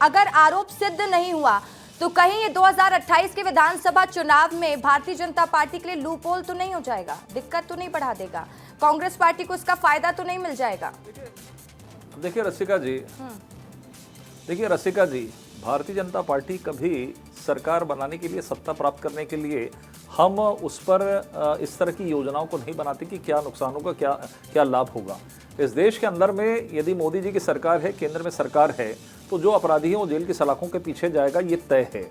अगर आरोप सिद्ध नहीं हुआ तो कहीं ये 2028 के विधानसभा चुनाव में भारतीय जनता पार्टी के लिए लूपहोल तो नहीं हो जाएगा, दिक्कत तो नहीं बढ़ा देगा, कांग्रेस पार्टी को इसका फायदा तो नहीं मिल जाएगा? देखिए रसिका जी, भारतीय जनता पार्टी कभी सरकार बनाने के लिए, सत्ता प्राप्त करने के लिए हम उस पर इस तरह की योजनाओं को नहीं बनाते कि क्या नुकसान होगा, क्या लाभ होगा। इस देश के अंदर में यदि मोदी जी की सरकार है, केंद्र में सरकार है, तो जो अपराधी हैं वो जेल की सलाखों के पीछे जाएगा, ये तय है।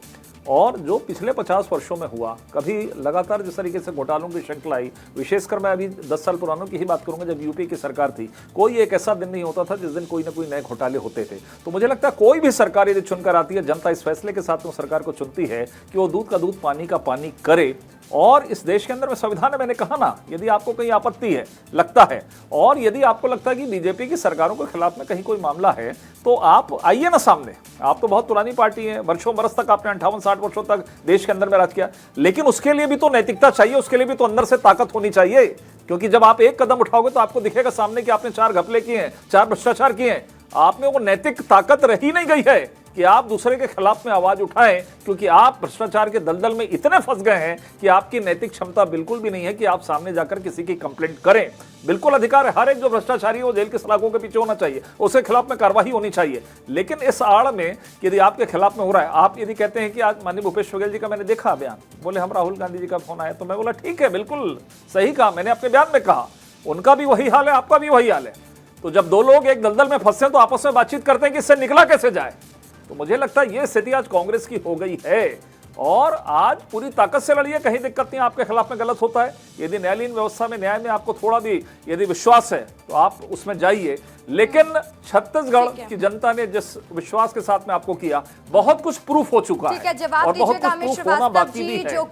और जो पिछले 50 वर्षों में हुआ, कभी लगातार जिस तरीके से घोटालों की श्रृंखला आई, विशेषकर मैं अभी 10 साल पुरानों की ही बात करूंगा, जब यूपी की सरकार थी, कोई एक ऐसा दिन नहीं होता था जिस दिन कोई ना कोई नए घोटाले होते थे। तो मुझे लगता है कोई भी सरकार यदि चुनकर आती है, जनता इस फैसले के साथ उस सरकार को चुनती है कि वो दूध का दूध पानी का पानी करे। और इस देश के अंदर में संविधान में मैंने कहा ना, यदि आपको कहीं आपत्ति है, लगता है, और यदि आपको लगता है कि बीजेपी की सरकारों के खिलाफ में कहीं कोई मामला है, तो आप आइए ना सामने। आप तो बहुत पुरानी पार्टी है, वर्षों बरस तक आपने 58-60 वर्षों तक देश के अंदर में राज किया, लेकिन उसके लिए भी तो नैतिकता चाहिए, उसके लिए भी तो अंदर से ताकत होनी चाहिए। क्योंकि जब आप एक कदम उठाओगे तो आपको दिखेगा सामने कि आपने 4 घपले किए हैं, 4 भ्रष्टाचार किए हैं, आप में वो नैतिक ताकत रही नहीं गई है कि आप दूसरे के खिलाफ में आवाज उठाएं, क्योंकि आप भ्रष्टाचार के दलदल में इतने फंस गए हैं कि आपकी नैतिक क्षमता बिल्कुल भी नहीं है कि आप सामने जाकर किसी की कंप्लेंट करें। बिल्कुल अधिकार है, हर एक जो भ्रष्टाचारी है वो जेल की सलाखों के पीछे होना चाहिए, उसके खिलाफ में कार्रवाई होनी चाहिए। लेकिन इस आड़ में यदि आपके खिलाफ में हो रहा है, आप यदि कहते हैं कि आज माननीय भूपेश बघेल जी का मैंने देखा बयान, बोले हम राहुल गांधी जी का फोन आया, तो मैं बोला ठीक है, बिल्कुल सही कहा, मैंने अपने बयान में कहा, उनका भी वही हाल है, आपका भी वही हाल है। तो जब दो लोग एक दलदल में फंसे तो आपस में बातचीत करते हैं कि इससे निकला कैसे जाए। तो मुझे लगता है ये स्थिति आज कांग्रेस की हो गई है, और आज पूरी ताकत से लड़िए, कहीं दिक्कत नहीं, आपके खिलाफ में गलत होता है, यदि न्यायालयीन व्यवस्था में, न्याय में आपको थोड़ा भी यदि विश्वास है तो आप उसमें जाइए। लेकिन छत्तीसगढ़ की जनता ने जिस विश्वास के साथ में आपको किया, बहुत कुछ प्रूफ हो चुका है, जवाब और बहुत दीजिएगा कुछ अमित प्रूफ होना बाकी श्रीवास्तव भी जी, है। जो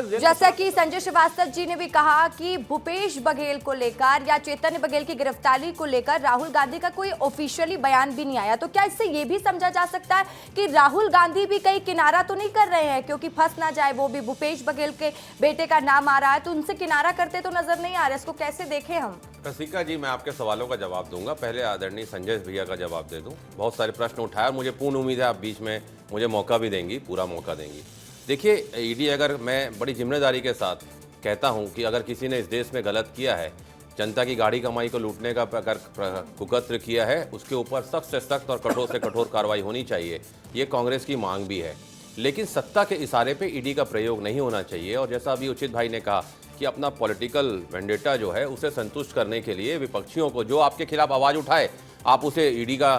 कि जैसा कि संजय श्रीवास्तव जी ने भी कहा कि भूपेश बघेल को लेकर या चेतन बघेल की गिरफ्तारी को लेकर राहुल गांधी का कोई ऑफिशियली बयान भी नहीं आया, तो क्या इससे ये भी समझा जा सकता है कि राहुल गांधी भी कहीं किनारा तो नहीं कर रहे हैं, क्योंकि फंस ना जाए, वो भी भूपेश बघेल के बेटे का नाम आ रहा है, तो उनसे किनारा करते तो नजर नहीं आ रहा, इसको कैसे देखें हम? रसिका जी, मैं आपके सवालों का जवाब दूंगा, पहले आदरणीय संजय भैया का जवाब दे दूं। बहुत सारे प्रश्न उठाए और मुझे पूर्ण उम्मीद है आप बीच में मुझे मौका भी देंगी, पूरा मौका देंगी। देखिए, ईडी, अगर मैं बड़ी जिम्मेदारी के साथ कहता हूं कि अगर किसी ने इस देश में गलत किया है, जनता की गाड़ी कमाई को लूटने का अगर कुकर्म किया है, उसके ऊपर सख्त से सख्त और कठोर से कठोर कार्रवाई होनी चाहिए। ये कांग्रेस की मांग भी है, लेकिन सत्ता के इशारे पे ईडी का प्रयोग नहीं होना चाहिए। और जैसा अभी उचित भाई ने कहा कि अपना पॉलिटिकल वेंडेटा जो है उसे संतुष्ट करने के लिए विपक्षियों को, जो आपके खिलाफ आवाज़ उठाए, आप उसे ईडी का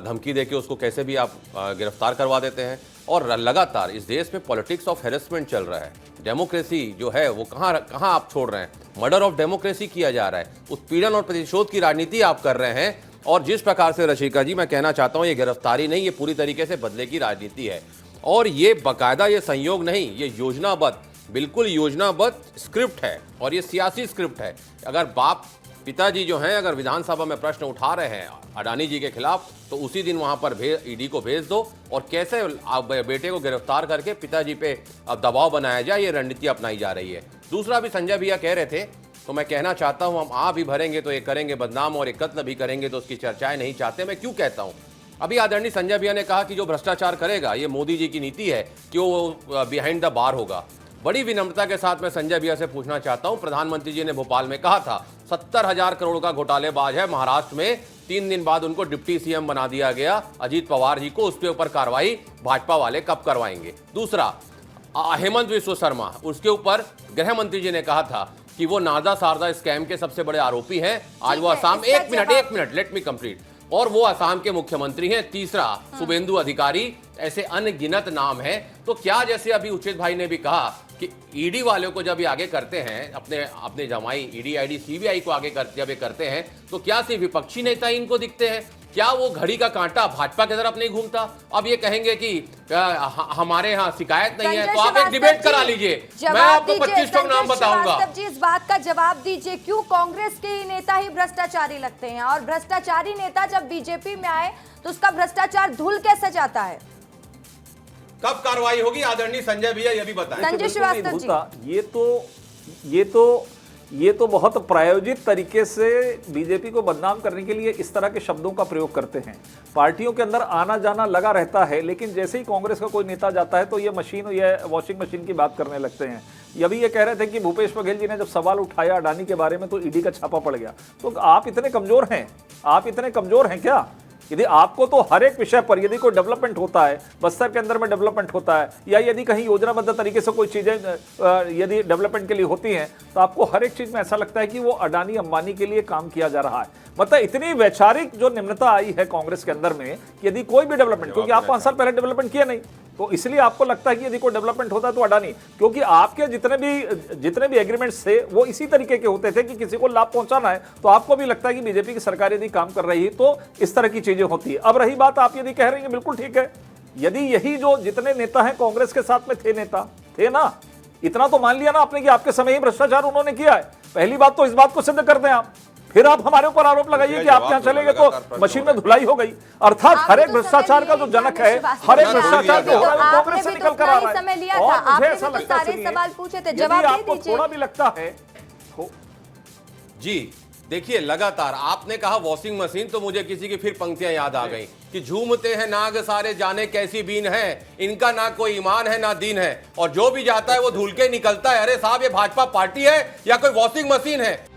धमकी देके उसको कैसे भी आप गिरफ्तार करवा देते हैं। और लगातार इस देश में पॉलिटिक्स ऑफ हैरेसमेंट चल रहा है, डेमोक्रेसी जो है वो कहाँ आप छोड़ रहे हैं, मर्डर ऑफ डेमोक्रेसी किया जा रहा है, उत्पीड़न और प्रतिशोध की राजनीति आप कर रहे हैं। और जिस प्रकार से रशिका जी, मैं कहना चाहता हूँ, ये गिरफ्तारी नहीं, ये पूरी तरीके से बदले की राजनीति है। और ये बाकायदा, ये संयोग नहीं, ये योजनाबद्ध, बिल्कुल योजनाबद्ध स्क्रिप्ट है, और ये सियासी स्क्रिप्ट है। अगर पिताजी जो हैं, अगर विधानसभा में प्रश्न उठा रहे हैं अडानी जी के खिलाफ, तो उसी दिन वहां पर ईडी को भेज दो, और कैसे बेटे को गिरफ्तार करके पिताजी पे अब दबाव बनाया जाए, ये रणनीति अपनाई जा रही है। दूसरा भी संजय भैया कह रहे थे, तो मैं कहना चाहता हूं, हम आ भी भरेंगे तो ये करेंगे बदनाम, और एक कत्ल भी करेंगे तो उसकी चर्चाएं नहीं चाहते। मैं क्यों कहता हूं? अभी आदरणीय संजय भैया ने कहा कि जो भ्रष्टाचार करेगा, ये मोदी जी की नीति है कि वो बिहाइंड द बार होगा। बड़ी विनम्रता के साथ मैं संजय भैया से पूछना चाहता हूं, प्रधानमंत्री जी ने भोपाल में कहा था 70,000 करोड़ का घोटालेबाज है महाराष्ट्र में, 3 दिन बाद उनको डिप्टी सीएम बना दिया गया अजीत पवार जी को, उसके ऊपर कार्रवाई भाजपा वाले कब करवाएंगे? दूसरा, हेमंत विश्व शर्मा, उसके ऊपर गृह मंत्री जी ने कहा था कि वो नादा शारदा स्कैम के सबसे बड़े आरोपी हैं। आज वो असम, एक मिनट लेट मी कंप्लीट, और वो असम के मुख्यमंत्री हैं। तीसरा, शुभेंदु अधिकारी, ऐसे अनगिनत नाम हैं। तो क्या, जैसे अभी उचित भाई ने भी कहा कि ईडी वालों को जब ये आगे करते हैं, अपने जमाई ईडी, आईडी, सीबीआई को आगे जब ये करते हैं, तो क्या सिर्फ विपक्षी नेता इनको दिखते हैं? क्या वो घड़ी का कांटा भाजपा की तरफ नहीं घूमता? अब ये कहेंगे कि हमारे यहाँ शिकायत नहीं है, तो आप एक डिबेट करा लीजिए, मैं आपको 25 का नाम बताऊंगा। जी, इस बात का जवाब दीजिए, क्यों कांग्रेस के नेता ही भ्रष्टाचारी लगते हैं, और भ्रष्टाचारी नेता जब बीजेपी में आए तो उसका भ्रष्टाचार धुल कैसे जाता है? कब कार्रवाई होगी आदरणीय संजय भैया, ये भी बताएं। संजय श्रीवास्तव जी, ये तो ये तो बहुत प्रायोजित तरीके से बीजेपी को बदनाम करने के लिए इस तरह के शब्दों का प्रयोग करते हैं। पार्टियों के अंदर आना जाना लगा रहता है, लेकिन जैसे ही कांग्रेस का कोई नेता जाता है तो ये मशीन, ये वॉशिंग मशीन की बात करने लगते हैं। अभी ये कह रहे थे कि भूपेश बघेल जी ने जब सवाल उठाया अडानी के बारे में तो ईडी का छापा पड़ गया। तो आप इतने कमजोर हैं, आप इतने कमजोर हैं क्या? यदि आपको तो हर एक विषय पर यदि कोई डेवलपमेंट होता है, बस्तर के अंदर में डेवलपमेंट होता है, या यदि कहीं योजनाबद्ध तरीके से कोई चीजें यदि डेवलपमेंट के लिए होती हैं, तो आपको हर एक चीज में ऐसा लगता है कि वो अडानी अंबानी के लिए काम किया जा रहा है। मतलब इतनी वैचारिक जो निम्नता आई है कांग्रेस के अंदर में, यदि कोई भी डेवलपमेंट, क्योंकि आप 5 साल पहले डेवलपमेंट किया नहीं, तो इसलिए आपको लगता है कि यदि कोई डेवलपमेंट होता है तो अडानी, क्योंकि आपके जितने भी एग्रीमेंट्स थे वो इसी तरीके के होते थे कि किसी को लाभ पहुंचाना है, तो आपको भी लगता है कि बीजेपी की सरकार यदि काम कर रही है तो इस तरह की चीजें होती है। अब रही बात, आप यदि कह रही हैं बिल्कुल ठीक है, यदि यही जो जितने नेता हैं कांग्रेस के साथ में थे, नेता थे ना, इतना तो मान लिया ना आपने कि आपके समय ही भ्रष्टाचार उन्होंने किया है। पहली बात तो इस बात को सिद्ध कर दें आप, फिर आप हमारे ऊपर आरोप लगाइए कि आप यहां चले गए तो मशीन में धुलाई हो गई। अर्थात हर एक भ्रष्टाचार का जो जनक है, हर एक भ्रष्टाचार जो हो रहा है कांग्रेस से निकल कर आ रहा है। और मुझे ऐसा लगता है, सवाल पूछे थे, यदि जवाब दे आपको दीजिए। थोड़ा भी लगता है जी देखिए, लगातार आपने कहा वॉशिंग मशीन, तो मुझे किसी की फिर पंक्तियां याद आ गई कि झूमते हैं नाग सारे जाने कैसी बीन है, इनका ना कोई ईमान है ना दीन है, और जो भी जाता है वो धुल के निकलता है। अरे साहब, ये भाजपा पार्टी है या कोई वॉशिंग मशीन है?